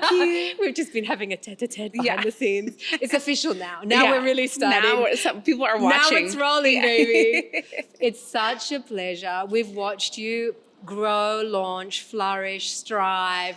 Thank you. We've just been having a tete-a-tete behind the scenes. It's official now. Now Yeah. we're really starting. Now some people are watching. Now it's rolling, baby. It's such a pleasure. We've watched you grow, launch, flourish, strive,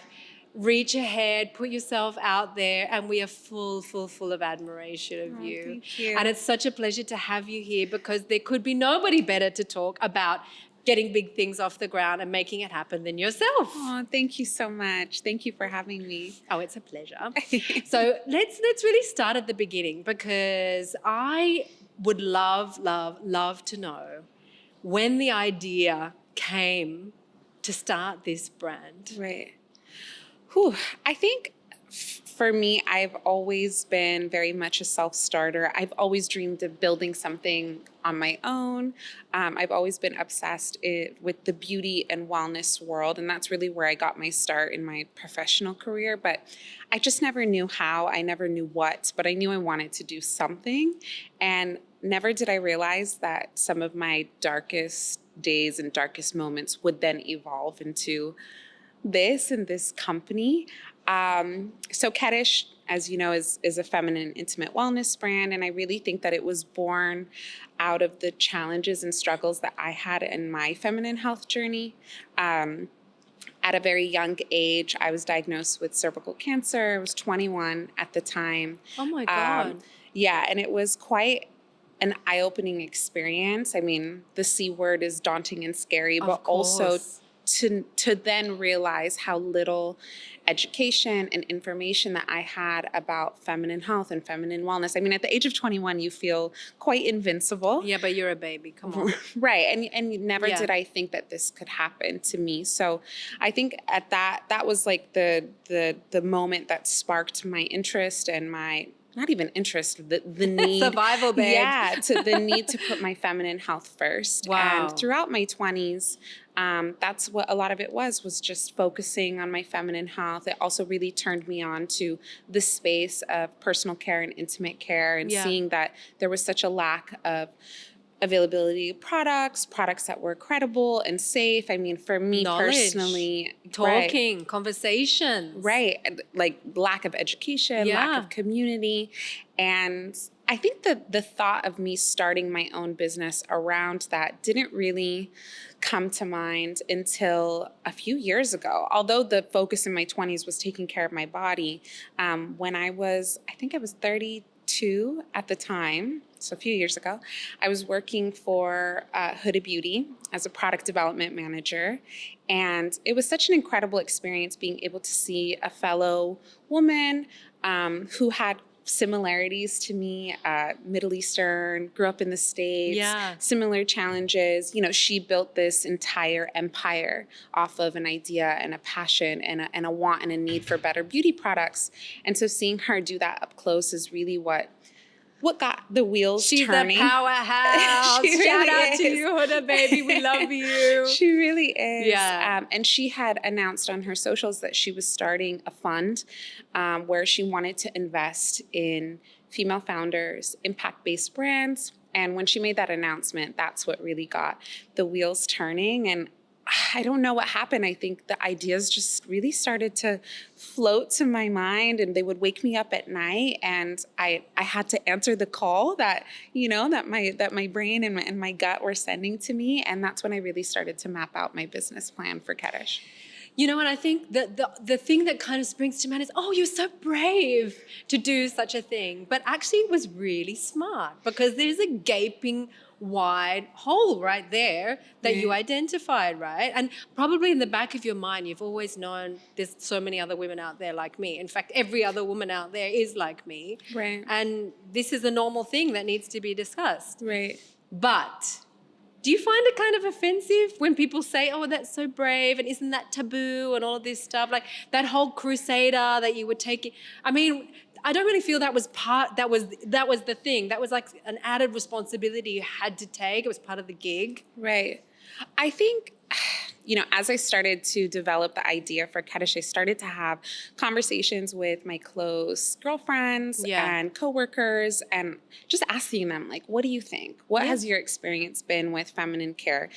reach ahead, put yourself out there, and we are full of admiration of you. Thank you. And it's such a pleasure to have you here because there could be nobody better to talk about getting big things off the ground and making it happen than yourself. Oh, thank you so much. Thank you for having me. Oh, it's a pleasure. So let's really start at the beginning because I would love to know when the idea came to start this brand. Right. Whew. I think for me, I've always been very much a self-starter. I've always dreamed of building something on my own. I've always been obsessed with the beauty and wellness world, and that's really where I got my start in my professional career. But I just never knew how. I never knew what, but I knew I wanted to do something. And never did I realize that some of my darkest days and darkest moments would then evolve into this and this company. So KETISH, as you know, is a feminine intimate wellness brand. And I really think that it was born out of the challenges and struggles that I had in my feminine health journey. At a very young age, I was diagnosed with cervical cancer. I was 21 at the time. Oh my God. Yeah, and it was quite an eye-opening experience. I mean, the C word is daunting and scary, but also to then realize how little education and information that I had about feminine health and feminine wellness. I mean, at the age of 21, you feel quite invincible. Yeah, but you're a baby. Come on. Right. And never did I think that this could happen to me. So I think at that was like the moment that sparked my interest and my not even interest, the need. Survival, babe. Yeah, the need to put my feminine health first. Wow. And throughout my 20s, that's what a lot of it was just focusing on my feminine health. It also really turned me on to the space of personal care and intimate care and seeing that there was such a lack of availability of products that were credible and safe. I mean, for me personally, talking, conversations. Right. Like lack of education, lack of community. And I think that the thought of me starting my own business around that didn't really come to mind until a few years ago. Although the focus in my 20s was taking care of my body, when I think I was 32 at the time, so a few years ago, I was working for Huda Beauty as a product development manager. And it was such an incredible experience being able to see a fellow woman who had similarities to me, Middle Eastern, grew up in the States, similar challenges. You know, she built this entire empire off of an idea and a passion and a want and a need for better beauty products. And so seeing her do that up close is really what got the wheels turning. She's a powerhouse. Shout out to you, Huda, baby. We love you. She really is. Yeah. And she had announced on her socials that she was starting a fund where she wanted to invest in female founders, impact-based brands. And when she made that announcement, that's what really got the wheels turning. And I don't know what happened. I think the ideas just really started to float to my mind, and they would wake me up at night, and I had to answer the call that my brain and my gut were sending to me, and that's when I really started to map out my business plan for KETISH. You know, and I think that the thing that kind of springs to mind is, oh, you're so brave to do such a thing. But actually it was really smart because there's a gaping wide hole right there that you identified, right? And probably in the back of your mind, you've always known there's so many other women out there like me. In fact, every other woman out there is like me. Right. And this is a normal thing that needs to be discussed. Right. But do you find it kind of offensive when people say, oh, that's so brave and isn't that taboo and all of this stuff? Like that whole crusader that you would take. I mean, I don't really feel that was the thing. That was like an added responsibility you had to take. It was part of the gig. Right. I think, as I started to develop the idea for KETISH, I started to have conversations with my close girlfriends and coworkers and just asking them, like, what do you think? What has your experience been with feminine care?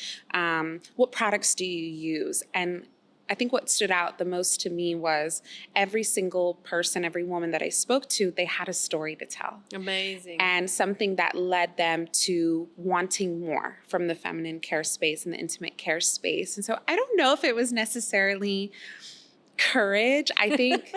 What products do you use? And I think what stood out the most to me was every single person, every woman that I spoke to, they had a story to tell. Amazing. And something that led them to wanting more from the feminine care space and the intimate care space. And so I don't know if it was necessarily courage. I think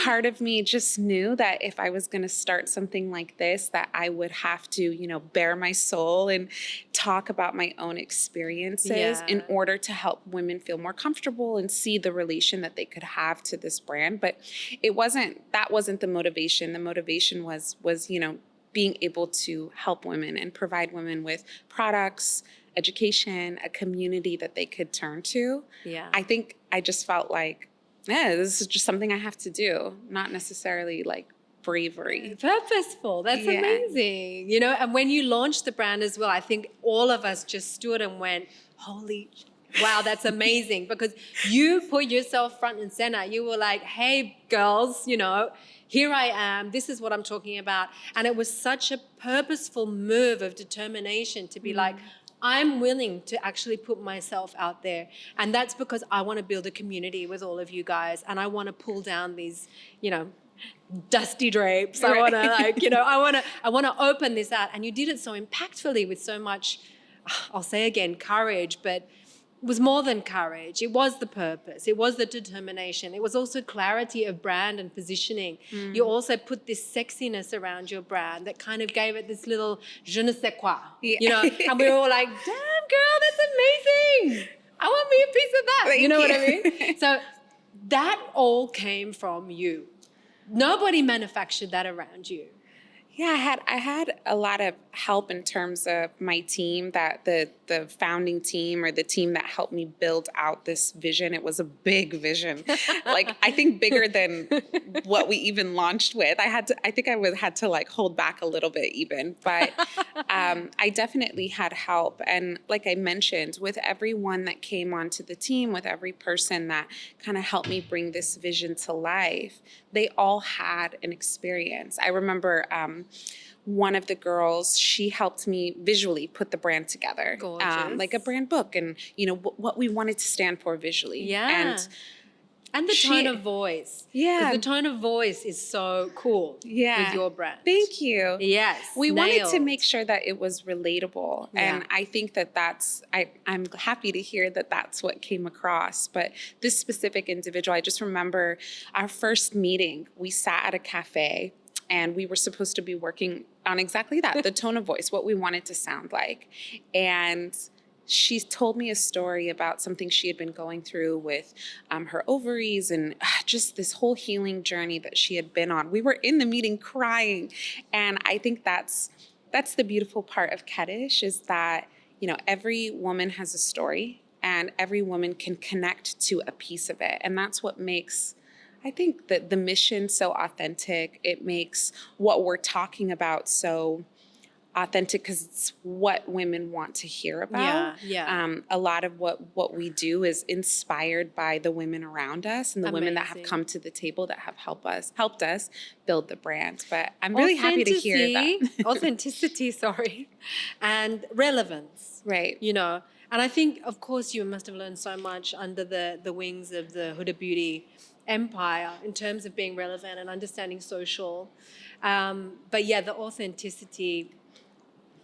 part of me just knew that if I was going to start something like this, that I would have to, you know, bare my soul and talk about my own experiences in order to help women feel more comfortable and see the relation that they could have to this brand. But that wasn't the motivation. The motivation was, you know, being able to help women and provide women with products, education, a community that they could turn to. Yeah. I think I just felt like, yeah, this is just something I have to do, not necessarily like bravery. Purposeful. That's amazing. You know, and when you launched the brand as well, I think all of us just stood and went, holy, wow, that's amazing. Because you put yourself front and center. You were like, hey, girls, you know, here I am. This is what I'm talking about. And it was such a purposeful move of determination to be like, I'm willing to actually put myself out there. And that's because I want to build a community with all of you guys. And I want to pull down these, you know, dusty drapes. I want to like, you know, I want to open this out. And you did it so impactfully with so much, I'll say again, courage, but it was more than courage. It was the purpose. It was the determination. It was also clarity of brand and positioning. You also put this sexiness around your brand that kind of gave it this little je ne sais quoi, you know, and we were all like, damn, girl, that's amazing. I want me a piece of that. You know what I mean? So that all came from you. Nobody manufactured that around you. Yeah, I had a lot of help in terms of my team, that the founding team or the team that helped me build out this vision. It was a big vision, like I think bigger than what we even launched with. I think I had to like hold back a little bit even, but I definitely had help. And like I mentioned, with everyone that came onto the team, with every person that kind of helped me bring this vision to life, they all had an experience. I remember one of the girls, she helped me visually put the brand together, like a brand book, and you know what we wanted to stand for visually. Yeah, and the tone of voice. Yeah, because the tone of voice is so cool. Yeah, with your brand. Thank you. Yes, we wanted to make sure that it was relatable, Yeah. and I think that's. I'm happy to hear that that's what came across. But this specific individual, I just remember our first meeting. We sat at a cafe. And we were supposed to be working on exactly that, the tone of voice, what we wanted to sound like. And she told me a story about something she had been going through with her ovaries and just this whole healing journey that she had been on. We were in the meeting crying. And I think that's the beautiful part of KETISH, is that, you know, every woman has a story and every woman can connect to a piece of it. And that's what makes, I think, that the mission so authentic. It makes what we're talking about so authentic because it's what women want to hear about. A lot of what we do is inspired by the women around us and the women that have come to the table that have helped us build the brand. But I'm really happy to hear that. Authenticity, and relevance. Right. You know, and I think, of course, you must have learned so much under the wings of the Huda Beauty empire in terms of being relevant and understanding social. But yeah, the authenticity,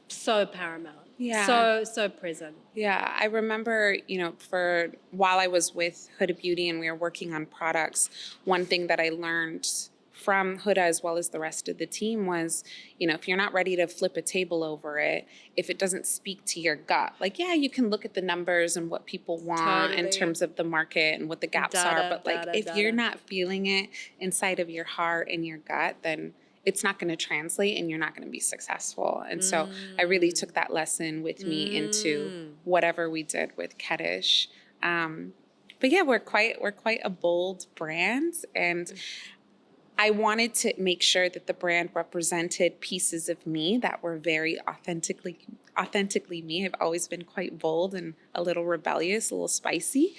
so paramount. Yeah. So present. Yeah. I remember, you know, for while I was with Huda Beauty and we were working on products, one thing that I learned from Huda as well as the rest of the team was, you know, if you're not ready to flip a table over it, if it doesn't speak to your gut, like, yeah, you can look at the numbers and what people want in terms of the market and what the gaps are. But like, if you're not feeling it inside of your heart and your gut, then it's not going to translate and you're not going to be successful. And so I really took that lesson with me into whatever we did with KETISH. But yeah, we're quite a bold brand, and I wanted to make sure that the brand represented pieces of me that were very authentically me. I've always been quite bold and a little rebellious, a little spicy.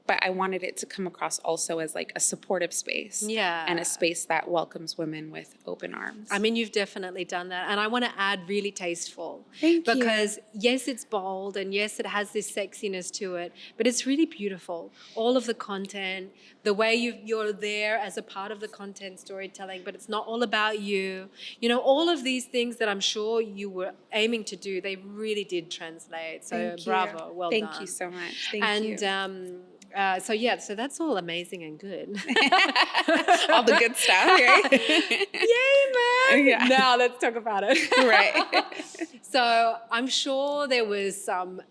but I wanted it to come across also as like a supportive space. Yeah. And a space that welcomes women with open arms. I mean, you've definitely done that. And I want to add really tasteful. Thank you. Because yes, it's bold and yes, it has this sexiness to it, but it's really beautiful. All of the content, the way you're there as a part of the content storytelling, but it's not all about you. You know, all of these things that I'm sure you were aiming to do, they really did translate. So Thank you. well done. Thank you so much. Thank you. So that's all amazing and good. All the good stuff, right? Yay, man! Yeah. Now let's talk about it. Right. So I'm sure there was some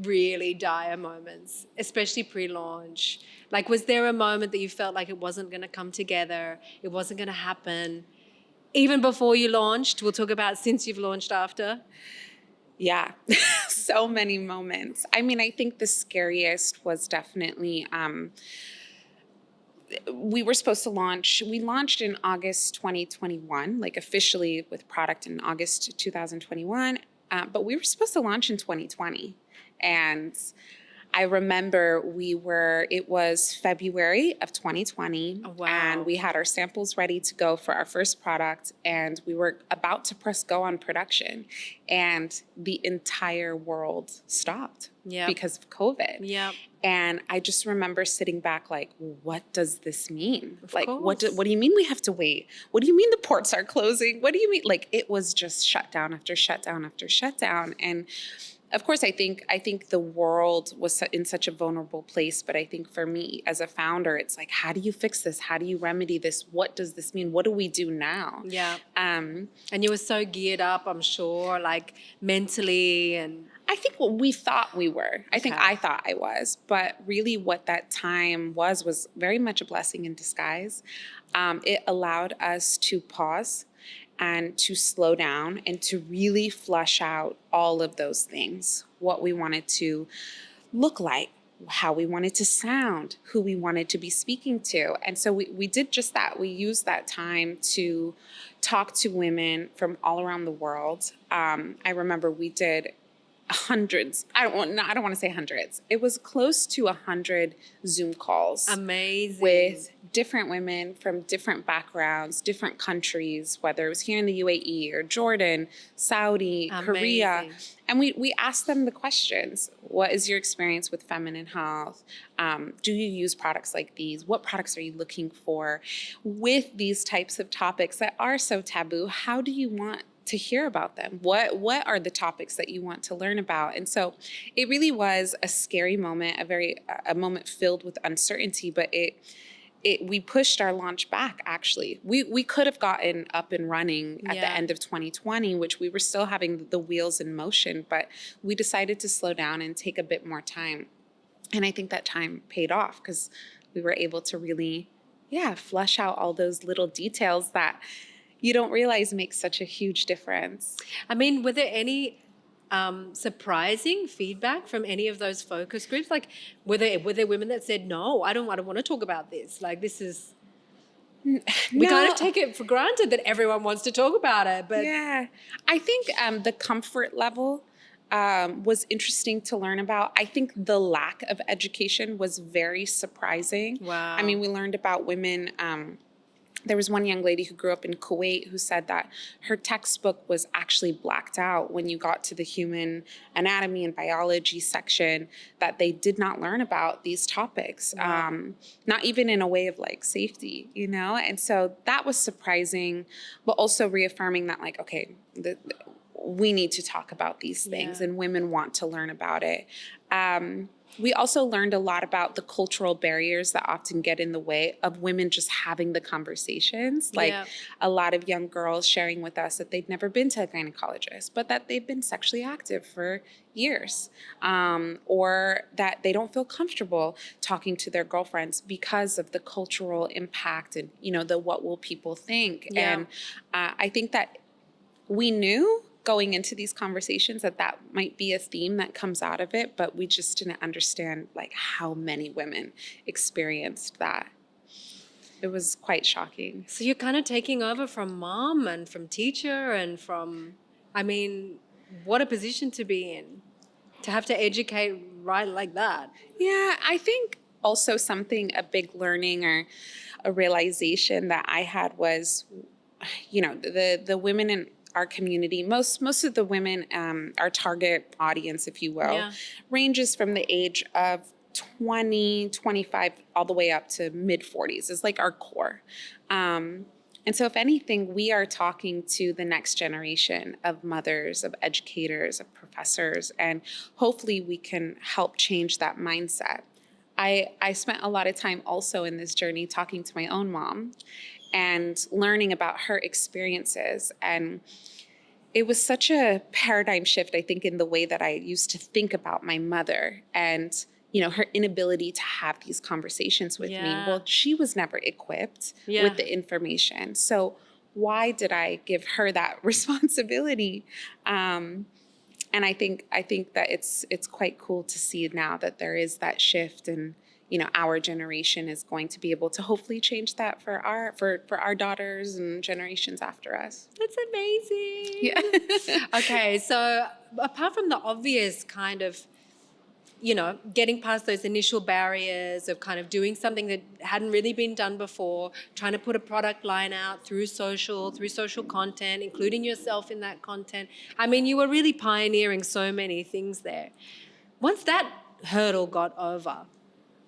really dire moments, especially pre-launch. Like, was there a moment that you felt like it wasn't going to come together? It wasn't going to happen? Even before you launched? We'll talk about since you've launched after. Yeah, so many moments. I mean, I think the scariest was definitely, we were supposed to launch, we launched in August 2021, like officially with product in August 2021, but we were supposed to launch in 2020. And I remember it was February of 2020, Oh, wow. and we had our samples ready to go for our first product, and we were about to press go on production, and the entire world stopped because of COVID. Yeah. And I just remember sitting back like, what does this mean? Of Like, course. what do you mean we have to wait? What do you mean the ports are closing? What do you mean? Like, it was just shutdown after shutdown after shutdown. And of course, I think the world was in such a vulnerable place. But I think for me as a founder, it's like, how do you fix this? How do you remedy this? What does this mean? What do we do now? Yeah. And you were so geared up, I'm sure, like mentally and... I think what we thought we were. I think Okay. I thought I was. But really what that time was very much a blessing in disguise. It allowed us to pause and to slow down and to really flush out all of those things, what we wanted to look like, how we wanted to sound, who we wanted to be speaking to. And so we did just that. We used that time to talk to women from all around the world. I remember we did hundreds. I don't want to say hundreds. It was close to 100 Zoom calls. Amazing. With different women from different backgrounds, different countries, whether it was here in the UAE or Jordan, Saudi, Korea. Amazing. And we asked them the questions. What is your experience with feminine health? Do you use products like these? What products are you looking for? With these types of topics that are so taboo, how do you want to hear about them? What are the topics that you want to learn about? And so it really was a scary moment, a moment filled with uncertainty, but we pushed our launch back, actually. We could have gotten up and running at the end of 2020, which we were still having the wheels in motion, but we decided to slow down and take a bit more time. And I think that time paid off because we were able to really, flush out all those little details that you don't realize makes such a huge difference. I mean, were there any surprising feedback from any of those focus groups? Like, were there women that said, no, I don't want to talk about this. Like, this is... We kind of take it for granted that everyone wants to talk about it. But yeah, I think the comfort level was interesting to learn about. I think the lack of education was very surprising. Wow. I mean, we learned about women. There was one young lady who grew up in Kuwait who said that her textbook was actually blacked out when you got to the human anatomy and biology section, that they did not learn about these topics, not even in a way of like safety, you know? And so that was surprising, but also reaffirming that like, okay, we need to talk about these things and women want to learn about it. We also learned a lot about the cultural barriers that often get in the way of women just having the conversations. Like a lot of young girls sharing with us that they'd never been to a gynecologist, but that they've been sexually active for years, or that they don't feel comfortable talking to their girlfriends because of the cultural impact and, you know, the what will people think. And I think that we knew going into these conversations that might be a theme that comes out of it, but we just didn't understand like how many women experienced that. It was quite shocking. So you're kind of taking over from mom and from teacher and from, I mean, what a position to be in, to have to educate right like that. Yeah, I think also a big learning or a realization that I had was, the women in our community, most of the women, our target audience, if you will, ranges from the age of 20, 25, all the way up to mid 40s is like our core. And so if anything, we are talking to the next generation of mothers, of educators, of professors, and hopefully we can help change that mindset. I spent a lot of time also in this journey talking to my own mom and learning about her experiences. And it was such a paradigm shift, I think, in the way that I used to think about my mother and, her inability to have these conversations with me. Well, she was never equipped with the information. So why did I give her that responsibility? And I think that it's quite cool to see now that there is that shift, and our generation is going to be able to hopefully change that for our daughters and generations after us. That's amazing. Yeah. Okay, so apart from the obvious kind of, getting past those initial barriers of kind of doing something that hadn't really been done before, trying to put a product line out through social content, including yourself in that content. I mean, you were really pioneering so many things there. Once that hurdle got over,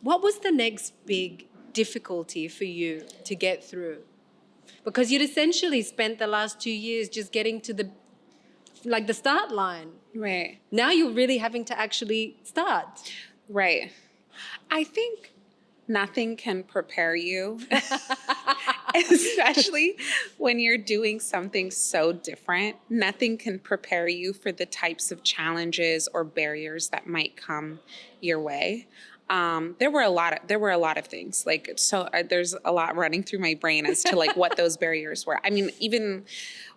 what was the next big difficulty for you to get through? Because you'd essentially spent the last 2 years just getting to the start line. Right. Now you're really having to actually start. Right. I think nothing can prepare you, especially when you're doing something so different. Nothing can prepare you for the types of challenges or barriers that might come your way. There were a lot of things there's a lot running through my brain as to what those barriers were. I mean, even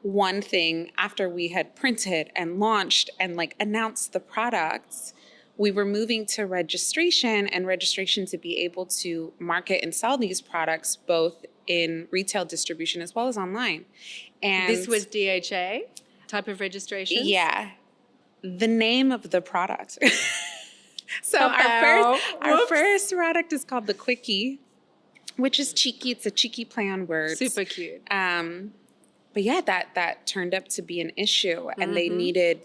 one thing, after we had printed and launched and announced the products, we were moving to registration to be able to market and sell these products both in retail distribution as well as online. And this was DHA type of registration? Yeah. The name of the product. So our first product is called the Quickie, which is cheeky. It's a cheeky play on words. Super cute. But yeah, that turned up to be an issue, and they needed,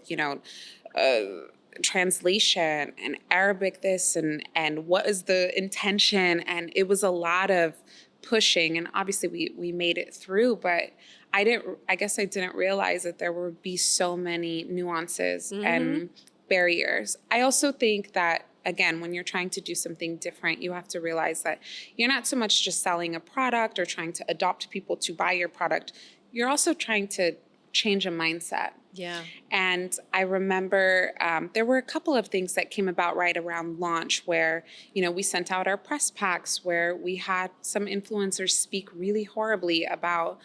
translation and Arabic this and what is the intention, and it was a lot of pushing, and obviously we made it through, but I guess I didn't realize that there would be so many nuances and barriers. I also think that, again, when you're trying to do something different, you have to realize that you're not so much just selling a product or trying to adopt people to buy your product. You're also trying to change a mindset. Yeah. And I remember there were a couple of things that came about right around launch where, we sent out our press packs where we had some influencers speak really horribly about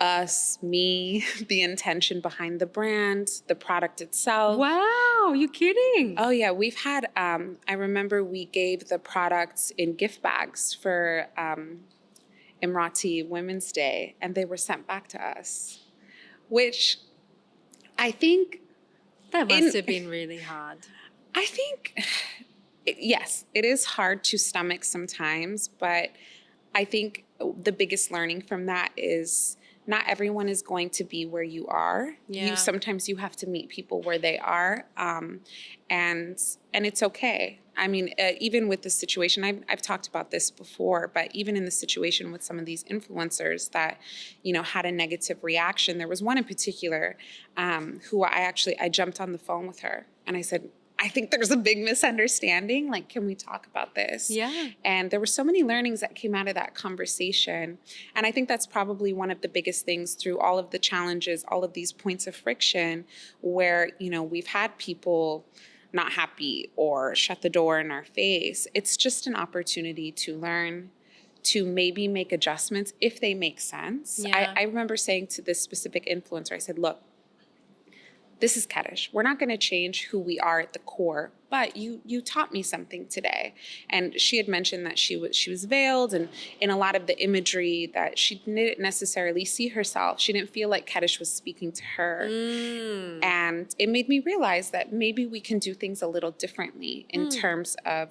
us, me, the intention behind the brand, the product itself. Wow, you kidding? Oh yeah, we've had, I remember we gave the products in gift bags for Emirati Women's Day, and they were sent back to us, which I think... That must have been really hard. I think, yes, it is hard to stomach sometimes, but I think the biggest learning from that is not everyone is going to be where you are. Yeah. Sometimes you have to meet people where they are, and it's okay. I mean, even with the situation, I've talked about this before, but even in the situation with some of these influencers that, had a negative reaction, there was one in particular who I jumped on the phone with her and I said, I think there's a big misunderstanding. Can we talk about this? Yeah. And there were so many learnings that came out of that conversation. And I think that's probably one of the biggest things through all of the challenges, all of these points of friction where, we've had people not happy or shut the door in our face. It's just an opportunity to learn, to maybe make adjustments if they make sense. Yeah. I remember saying to this specific influencer, I said, look, this is KETISH. We're not going to change who we are at the core, but you taught me something today. And she had mentioned that she was veiled, and in a lot of the imagery that she didn't necessarily see herself. She didn't feel like KETISH was speaking to her. And it made me realize that maybe we can do things a little differently in terms of,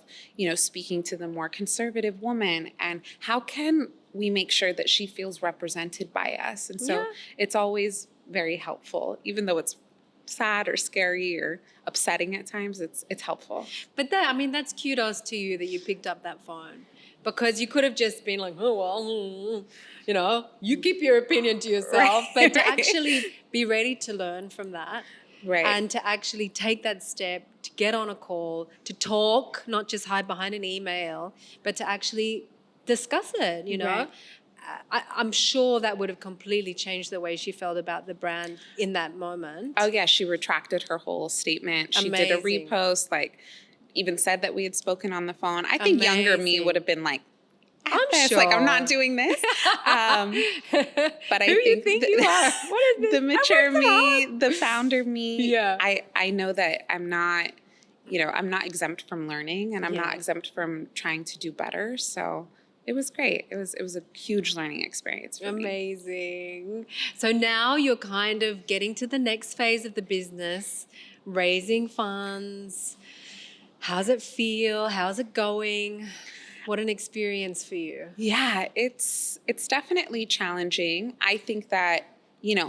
speaking to the more conservative woman, and how can we make sure that she feels represented by us. And so it's always very helpful, even though it's sad or scary or upsetting at times, it's helpful. But that's kudos to you that you picked up that phone, because you could have just been like, oh, well, you keep your opinion to yourself, but to actually be ready to learn from that. Right. And to actually take that step, to get on a call, to talk, not just hide behind an email, but to actually discuss it, Right. I'm sure that would have completely changed the way she felt about the brand in that moment. Oh, yeah. She retracted her whole statement. She did a repost, even said that we had spoken on the phone. I think younger me would have been like, I'm sure. I'm not doing this. But I Who think you are? What is this? the mature me, the founder me, Yeah. I know that I'm not, I'm not exempt from learning, and I'm not exempt from trying to do better. So it was great. It was a huge learning experience for me. Amazing. So now you're kind of getting to the next phase of the business, raising funds. How's it feel? How's it going? What an experience for you. Yeah, it's definitely challenging. I think that,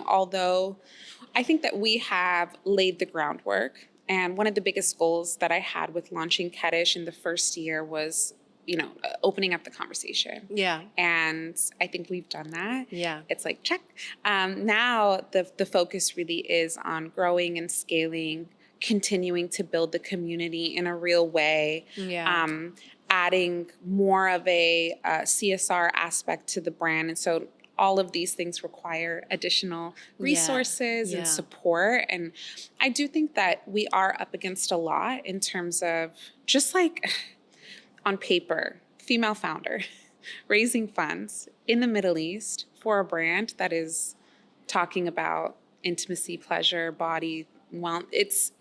although I think that we have laid the groundwork, and one of the biggest goals that I had with launching KETISH in the first year was, opening up the conversation. Yeah. And I think we've done that. Yeah. It's like, check. Now the focus really is on growing and scaling, continuing to build the community in a real way. Yeah. Adding more of a CSR aspect to the brand. And so all of these things require additional resources and support. And I do think that we are up against a lot in terms of just like on paper, female founder, raising funds in the Middle East for a brand that is talking about intimacy, pleasure, body. Well, it's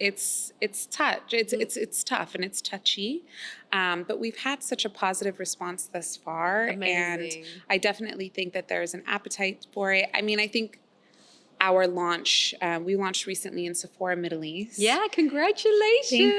tough. It's tough and it's touchy, but we've had such a positive response thus far. Amazing. And I definitely think that there's an appetite for it. I mean, I think our launch, we launched recently in Sephora Middle East. Yeah, congratulations.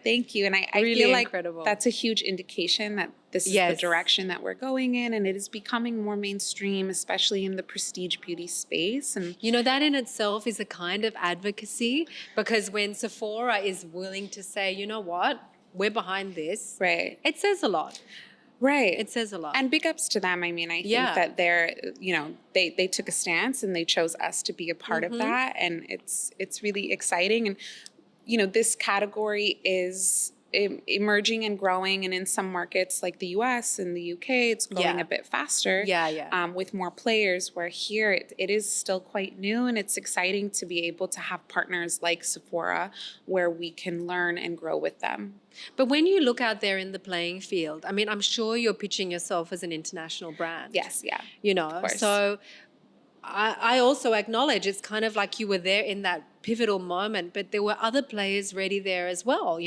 Thank you. And I Really feel like incredible. that's a huge indication that this is the direction that we're going in, and it is becoming more mainstream, especially in the prestige beauty space. And that in itself is a kind of advocacy, because when Sephora is willing to say, you know what, we're behind this, right, it says a lot. Right. It says a lot. And big ups to them. I mean, I think that they're, they took a stance and they chose us to be a part of that. And it's really exciting. And, this category is emerging and growing. And in some markets like the US and the UK, it's growing a bit faster with more players, where here it is still quite new. And it's exciting to be able to have partners like Sephora where we can learn and grow with them. But when you look out there in the playing field, I mean, I'm sure you're pitching yourself as an international brand. Yes, yeah. Of course. So I also acknowledge it's kind of like you were there in that pivotal moment, but there were other players ready there as well,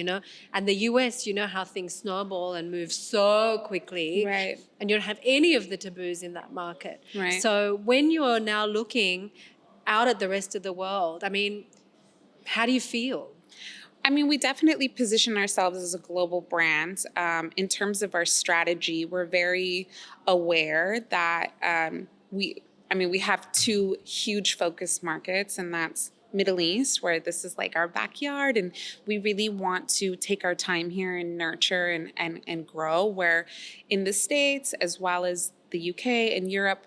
And the US, how things snowball and move so quickly. Right. And you don't have any of the taboos in that market. Right. So when you're now looking out at the rest of the world, I mean, how do you feel? I mean, we definitely position ourselves as a global brand. In terms of our strategy, we're very aware that we have two huge focus markets, and that's Middle East, where this is like our backyard, and we really want to take our time here and nurture and grow, where in the States, as well as the UK and Europe,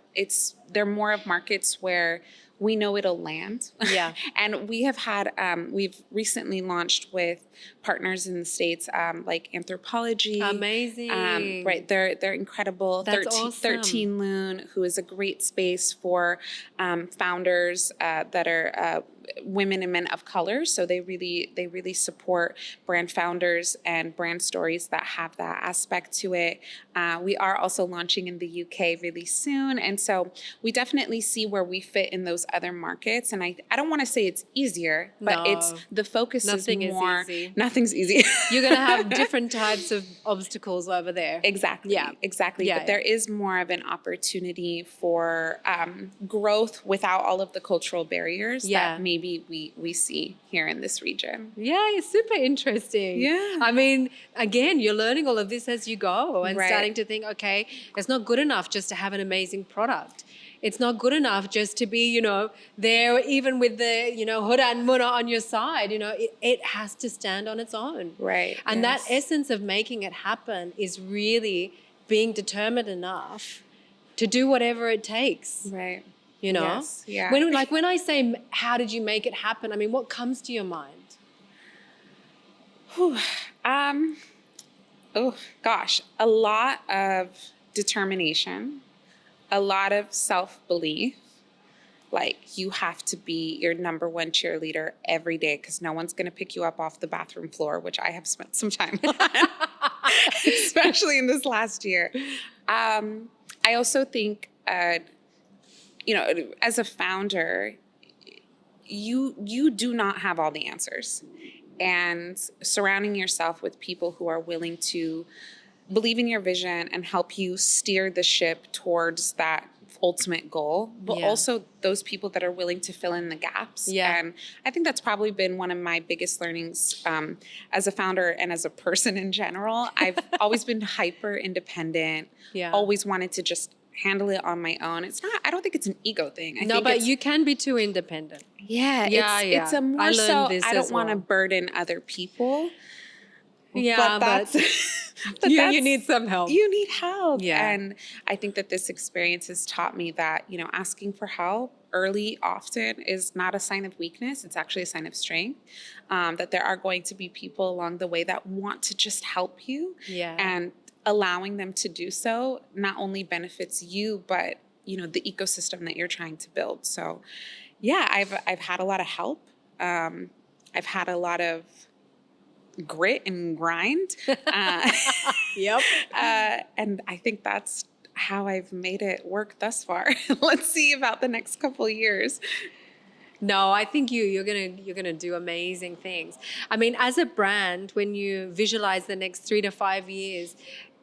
they're more of markets where we know it'll land. Yeah. And we have had, we've recently launched with partners in the States, like Anthropology. Amazing. Right. They're incredible. That's 13, awesome. 13 Loon, who is a great space for founders that are women and men of color. So they really support brand founders and brand stories that have that aspect to it. We are also launching in the UK really soon. And so we definitely see where we fit in those other markets. And I don't want to say it's easier, but No. the focus Nothing is more. is easy. Nothing's easy. You're going to have different types of obstacles over there. Exactly. Yeah. Exactly. Yeah, But there is more of an opportunity for growth without all of the cultural barriers that maybe we see here in this region. Yeah, it's super interesting. Yeah. I mean, again, you're learning all of this as you go and Right. starting to think, okay, it's not good enough just to have an amazing product. It's not good enough just to be, there even with the, huda and muna on your side. It has to stand on its own. Right. And that essence of making it happen is really being determined enough to do whatever it takes. Right. Yes. Yeah. When I say, how did you make it happen? I mean, what comes to your mind? Oh gosh, a lot of determination, a lot of self-belief. Like you have to be your number one cheerleader every day because no one's going to pick you up off the bathroom floor, which I have spent some time on, especially in this last year. I also think, as a founder, you do not have all the answers. And surrounding yourself with people who are willing to believe in your vision and help you steer the ship towards that ultimate goal, but also those people that are willing to fill in the gaps. Yeah. And I think that's probably been one of my biggest learnings as a founder and as a person in general. I've always been hyper independent, always wanted to just handle it on my own. I don't think it's an ego thing. I think but you can be too independent. It's a more so I don't want to burden other people. Yeah, but you need some help. You need help. Yeah. And I think that this experience has taught me that, asking for help early often is not a sign of weakness. It's actually a sign of strength. That there are going to be people along the way that want to just help you. Yeah. And allowing them to do so not only benefits you, but, the ecosystem that you're trying to build. So, yeah, I've had a lot of help. I've had a lot of grit and grind. Yep. And I think that's how I've made it work thus far. Let's see about the next couple of years. No, I think you're gonna do amazing things. I mean, as a brand, when you visualize the next 3 to 5 years,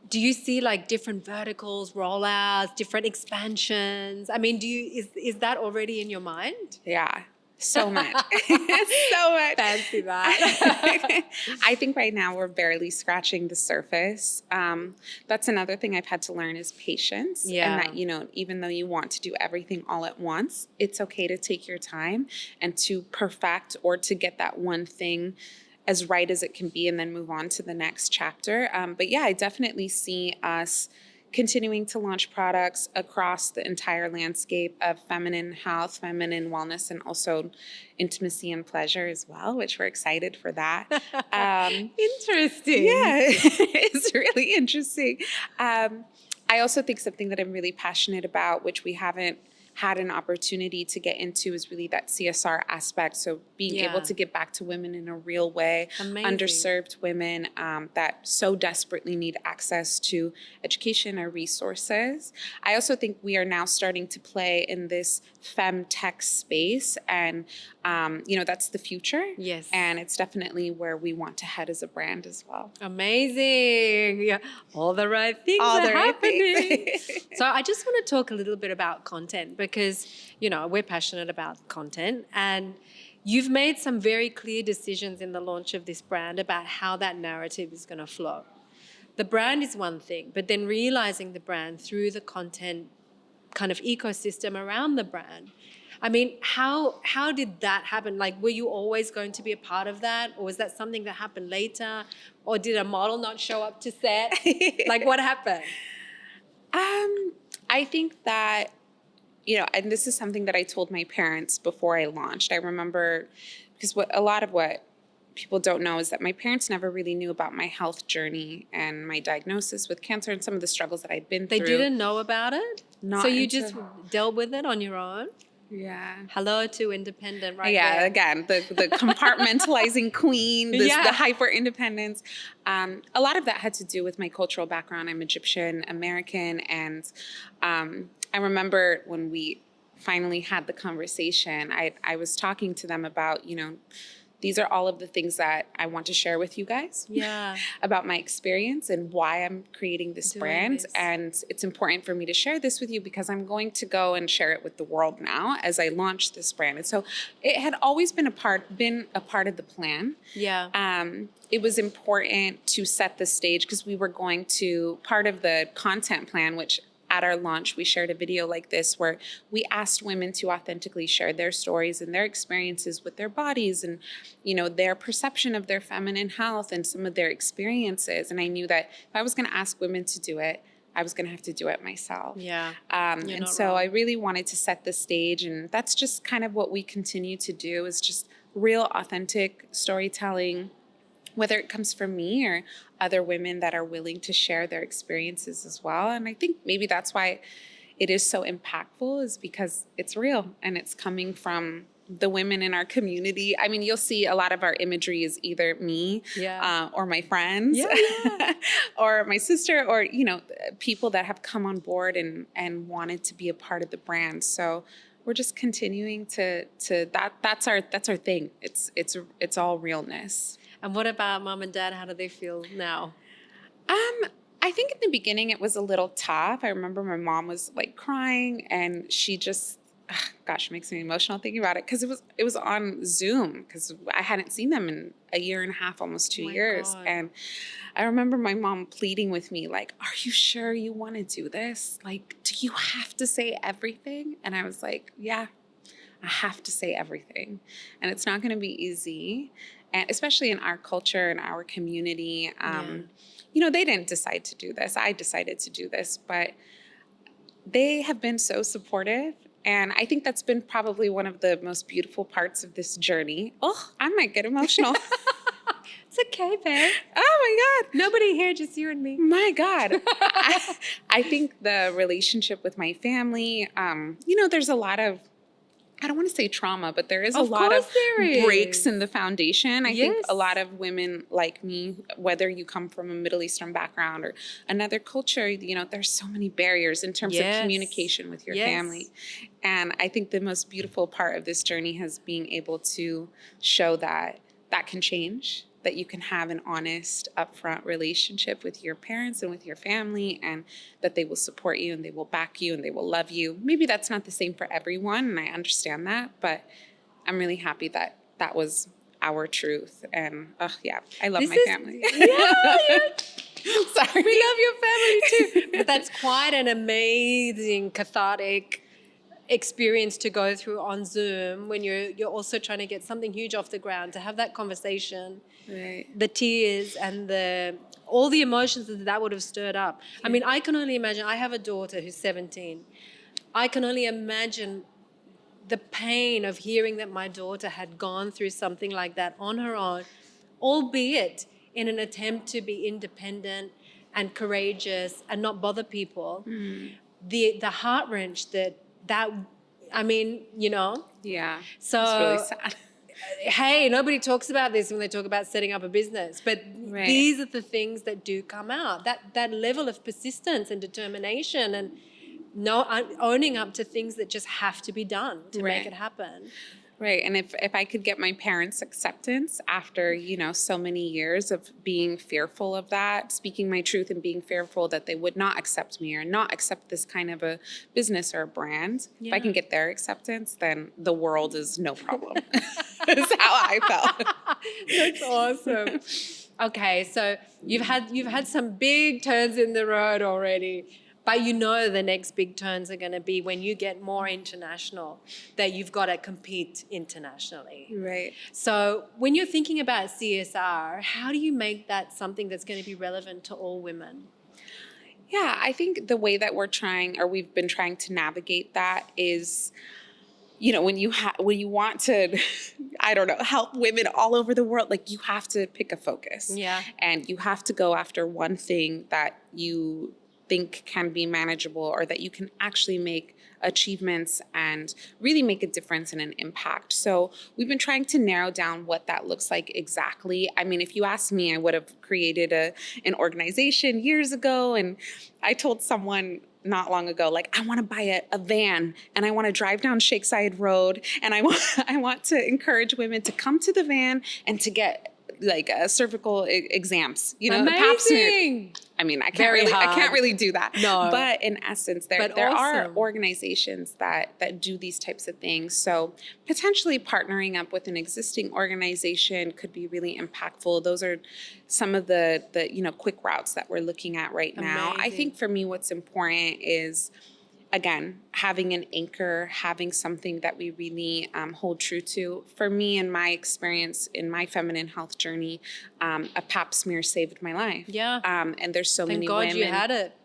do you see like different verticals, rollouts, different expansions? I mean, is that already in your mind? Yeah. So much. So much. Fancy that. I think right now we're barely scratching the surface. That's another thing I've had to learn is patience. Yeah. And that, even though you want to do everything all at once, it's okay to take your time and to perfect or to get that one thing as right as it can be and then move on to the next chapter. But yeah, I definitely see us continuing to launch products across the entire landscape of feminine health, feminine wellness, and also intimacy and pleasure as well, which we're excited for that. Interesting. Yeah, it's really interesting. I also think something that I'm really passionate about, which we haven't had an opportunity to get into, is really that CSR aspect. So being able to give back to women in a real way, underserved women that so desperately need access to education or resources. I also think we are now starting to play in this femtech space, and that's the future. Yes. And it's definitely where we want to head as a brand as well. Amazing. Yeah. All the right things are happening. So I just want to talk a little bit about content because, we're passionate about content, and you've made some very clear decisions in the launch of this brand about how that narrative is going to flow. The brand is one thing, but then realizing the brand through the content kind of ecosystem around the brand. I mean, how did that happen? Like, were you always going to be a part of that? Or was that something that happened later? Or did a model not show up to set? Like, what happened? I think that, and this is something that I told my parents before I launched. I remember, because a lot of what people don't know is that my parents never really knew about my health journey and my diagnosis with cancer and some of the struggles that I'd been They through. didn't know about it? Not so you until- just dealt with it on your own? Yeah. Hello to independent right Yeah, there. again, the compartmentalizing queen, the Yeah. hyper independence. A lot of that had to do with my cultural background. I'm Egyptian American, and I remember when we finally had the conversation, I was talking to them about, these are all of the things that I want to share with you guys Yeah. about my experience and why I'm creating this Doing brand. this. And it's important for me to share this with you because I'm going to go and share it with the world now as I launch this brand. And so it had always been a part of the plan. Yeah. It was important to set the stage because we were going to, part of the content plan, which at our launch, we shared a video like this where we asked women to authentically share their stories and their experiences with their bodies and, their perception of their feminine health and some of their experiences. And I knew that if I was going to ask women to do it, I was going to have to do it myself. Yeah. And so I really wanted to set the stage. And that's just kind of what we continue to do is just real, authentic storytelling, whether it comes from me or other women that are willing to share their experiences as well. And I think maybe that's why it is so impactful is because it's real and it's coming from the women in our community. I mean, you'll see a lot of our imagery is either me or my friends or my sister or, people that have come on board and wanted to be a part of the brand. So we're just continuing to that's our thing. It's all realness. And what about mom and dad? How do they feel now? I think in the beginning it was a little tough. I remember my mom was like crying and she just, it makes me emotional thinking about it because it was on Zoom because I hadn't seen them in a year and a half, almost 2 years. God. And I remember my mom pleading with me like, are you sure you want to do this? Like, do you have to say everything? And I was like, yeah, I have to say everything. And it's not going to be easy. And especially in our culture and our community, they didn't decide to do this. I decided to do this, but they have been so supportive. And I think that's been probably one of the most beautiful parts of this journey. Oh, I might get emotional. It's okay, babe. Oh my God. Nobody here, just you and me. My God. I think the relationship with my family, there's a lot of, I don't want to say trauma, but there is a lot of breaks in the foundation. I think a lot of women like me, whether you come from a Middle Eastern background or another culture, there's so many barriers in terms of communication with your family. And I think the most beautiful part of this journey has being able to show that can change, that you can have an honest, upfront relationship with your parents and with your family, and that they will support you and they will back you and they will love you. Maybe that's not the same for everyone, and I understand that, but I'm really happy that that was our truth. And I love my family. Sorry. We love your family too. But that's quite an amazing, cathartic experience to go through on Zoom when you're also trying to get something huge off the ground, to have that conversation. Right. The tears and all the emotions that would have stirred up. I mean, I can only imagine. I have a daughter who's 17. I can only imagine the pain of hearing that my daughter had gone through something like that on her own, albeit in an attempt to be independent and courageous and not bother people. The heart wrench that I mean, Yeah. So it's really sad. Hey, nobody talks about this when they talk about setting up a business, but these are the things that do come out. That level of persistence and determination and owning up to things that just have to be done to make it happen. Right. And if I could get my parents' acceptance after, so many years of being fearful of that, speaking my truth and being fearful that they would not accept me or not accept this kind of a business or a brand, if I can get their acceptance, then the world is no problem. That's how I felt. That's awesome. Okay, so you've had some big turns in the road already. But the next big turns are going to be when you get more international, that you've got to compete internationally. Right. So when you're thinking about CSR, how do you make that something that's going to be relevant to all women? Yeah, I think the way that we've been trying to navigate that is when you want to, I don't know, help women all over the world, like you have to pick a focus. Yeah. And you have to go after one thing that you think can be manageable or that you can actually make achievements and really make a difference and an impact. So we've been trying to narrow down what that looks like exactly. I mean, if you asked me, I would have created an organization years ago. And I told someone not long ago, like, I want to buy a van and I want to drive down Shakeside Road and I want to encourage women to come to the van and to get like cervical exams, Amazing. The pap smear. I mean, I can't really do that. No. But in essence, there But are awesome. organizations that do these types of things. So potentially partnering up with an existing organization could be really impactful. Those are some of the quick routes that we're looking at right now. I Amazing. think for me, what's important is, again, having an anchor, having something that we really hold true to. For me, in my experience, in my feminine health journey, a pap smear saved my life. Yeah. And there's so Thank many God women. you had it.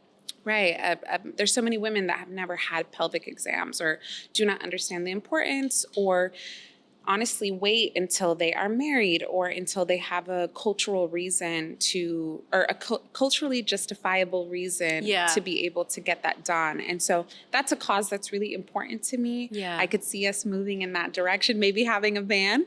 Right. There's so many women that have never had pelvic exams or do not understand the importance, or honestly wait until they are married or until they have a cultural reason to, or a culturally justifiable reason to be able to get that done. And so that's a cause that's really important to me. Yeah. I could see us moving in that direction, maybe having a van,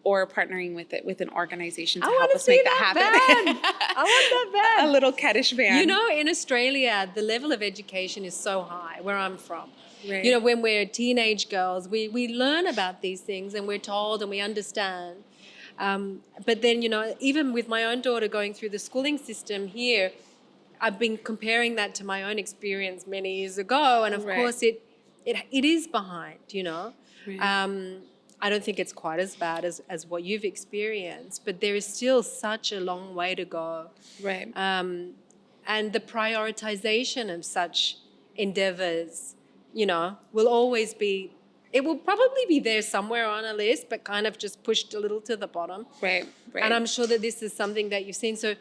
or partnering with an organization to help us make that happen. I want that van. A little KETISH van. In Australia, the level of education is so high where I'm from. Right. When we're teenage girls, we learn about these things and we're told and we understand. But then, even with my own daughter going through the schooling system here, I've been comparing that to my own experience many years ago. And of course, it is behind, Right. I don't think it's quite as bad as what you've experienced, but there is still such a long way to go. Right. And the prioritization of such endeavors, will always be, it will probably be there somewhere on a list, but kind of just pushed a little to the bottom. Right. And I'm sure that this is something that you've seen. So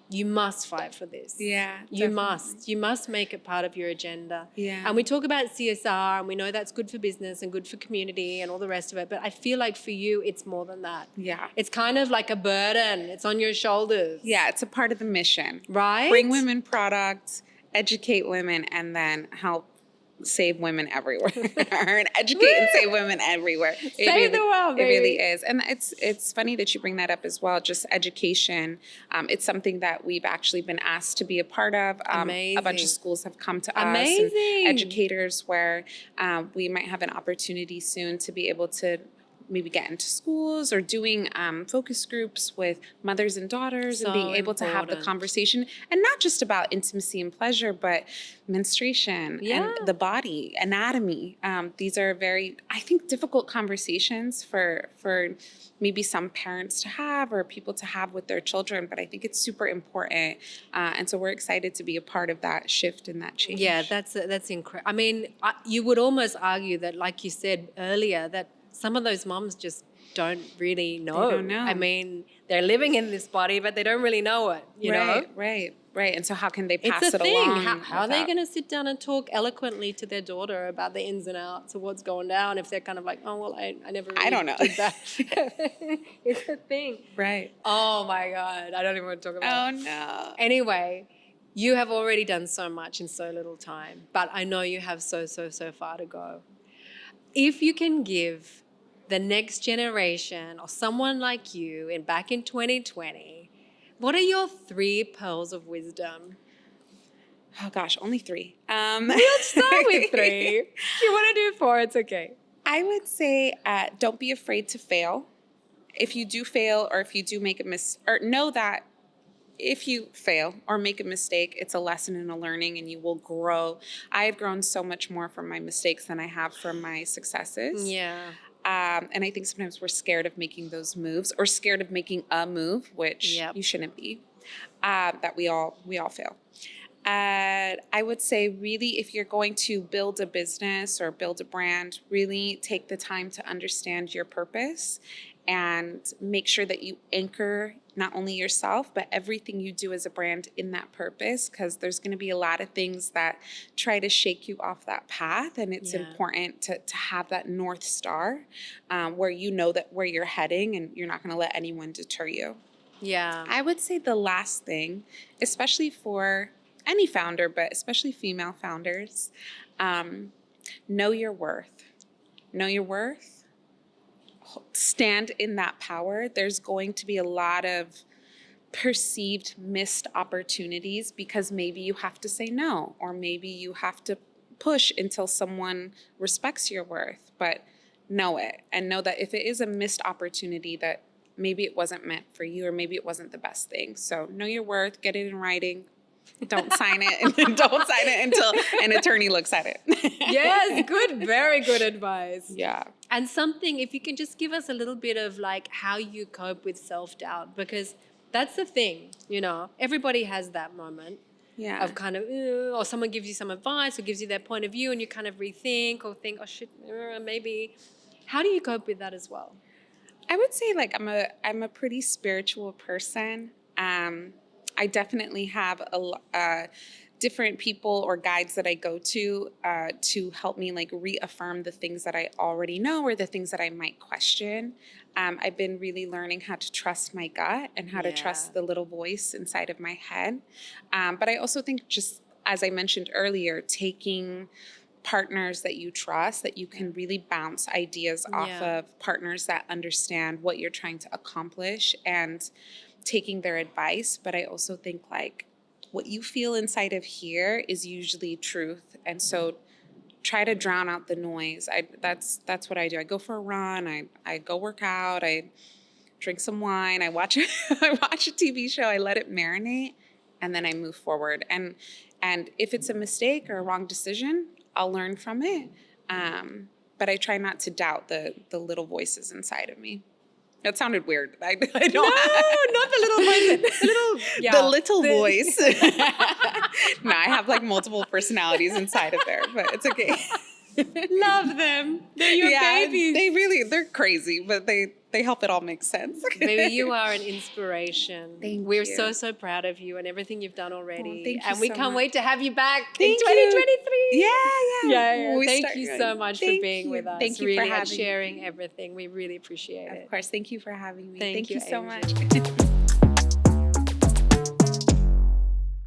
you must fight for this. Yeah. You definitely. You must make it part of your agenda. Yeah. And we talk about CSR and we know that's good for business and good for community and all the rest of it. But I feel like for you, it's more than that. Yeah. It's kind of like a burden. It's on your shoulders. Yeah, it's a part of the mission. Right? Bring women products, educate women, and then help save women everywhere. And educate and save women everywhere. Save the world, baby. It really is. And it's funny that you bring that up as well, just education. It's something that we've actually been asked to be a part of. Amazing. A bunch of schools have come to Amazing. us. And educators where we might have an opportunity soon to be able to maybe get into schools or doing focus groups with mothers and daughters and being able to have the conversation, and not just about intimacy and pleasure, but menstruation and the body, anatomy. These are very, I think, difficult conversations for maybe some parents to have or people to have with their children, but I think it's super important. And so we're excited to be a part of that shift and that change. Yeah, that's incredible. I mean, you would almost argue that, like you said earlier, that some of those moms just don't really know. They don't know. I mean, they're living in this body, but they don't really know it, you know? Right. And so how can they pass it's a it thing. along? How are they going to sit down and talk eloquently to their daughter about the ins and outs of what's going down if they're kind of like, oh, well, I never really don't know. did that. It's a thing. Right. Oh, my God. I don't even want to talk about it. Oh, no. Anyway, you have already done so much in so little time, but I know you have so far to go. If you can give the next generation or someone like you back in 2020, what are your 3 pearls of wisdom? Oh, gosh, only 3. We'll start with 3. If you want to do 4, it's okay. I would say don't be afraid to fail. If you do fail or if you do make a mistake, or know that if you fail or make a mistake, it's a lesson and a learning and you will grow. I have grown so much more from my mistakes than I have from my successes. Yeah. And I think sometimes we're scared of making those moves or scared of making a move, which Yep. you shouldn't be, that we all fail. I would say really, if you're going to build a business or build a brand, really take the time to understand your purpose and make sure that you anchor not only yourself, but everything you do as a brand in that purpose, because there's going to be a lot of things that try to shake you off that path. And it's important to have that North Star where you know that where you're heading and you're not going to let anyone deter you. Yeah. I would say the last thing, especially for any founder, but especially female founders, know your worth. Know your worth. Stand in that power. There's going to be a lot of perceived missed opportunities because maybe you have to say no, or maybe you have to push until someone respects your worth. But know it, and know that if it is a missed opportunity, that maybe it wasn't meant for you, or maybe it wasn't the best thing. So know your worth, get it in writing. Don't sign it, and don't sign it until an attorney looks at it. Yes, good, very good advice. Yeah. And something, if you can just give us a little bit of like how you cope with self-doubt, because that's the thing, you know, everybody has that moment of kind of, or someone gives you some advice or gives you their point of view and you kind of rethink or think, oh shit, maybe. How do you cope with that as well? I would say like I'm a pretty spiritual person. I definitely have different people or guides that I go to help me like reaffirm the things that I already know or the things that I might question. I've been really learning how to trust my gut and how to trust the little voice inside of my head. But I also think, just as I mentioned earlier, taking partners that you trust, that you can really bounce ideas off of, partners that understand what you're trying to accomplish, and taking their advice. But I also think like what you feel inside of here is usually truth. And so try to drown out the noise. That's what I do. I go for a run. I go work out. I drink some wine. I watch I watch a TV show. I let it marinate, and then I move forward. And if it's a mistake or a wrong decision, I'll learn from it. But I try not to doubt the little voices inside of me. That sounded weird. I don't. No, not the little voice. The little voice. No, I have like multiple personalities inside of there, but it's okay. Love them. They're your babies. They're crazy, but they help it all make sense. Baby, you are an inspiration. We're so proud of you and everything you've done already. Thank you and we so can't much. wait to have you back Thank in 2023. Yeah. Thank you so much for being with us. Thank you really, for and sharing everything. We really appreciate it. Of course. Thank you for having me. Thank you so Angel. much.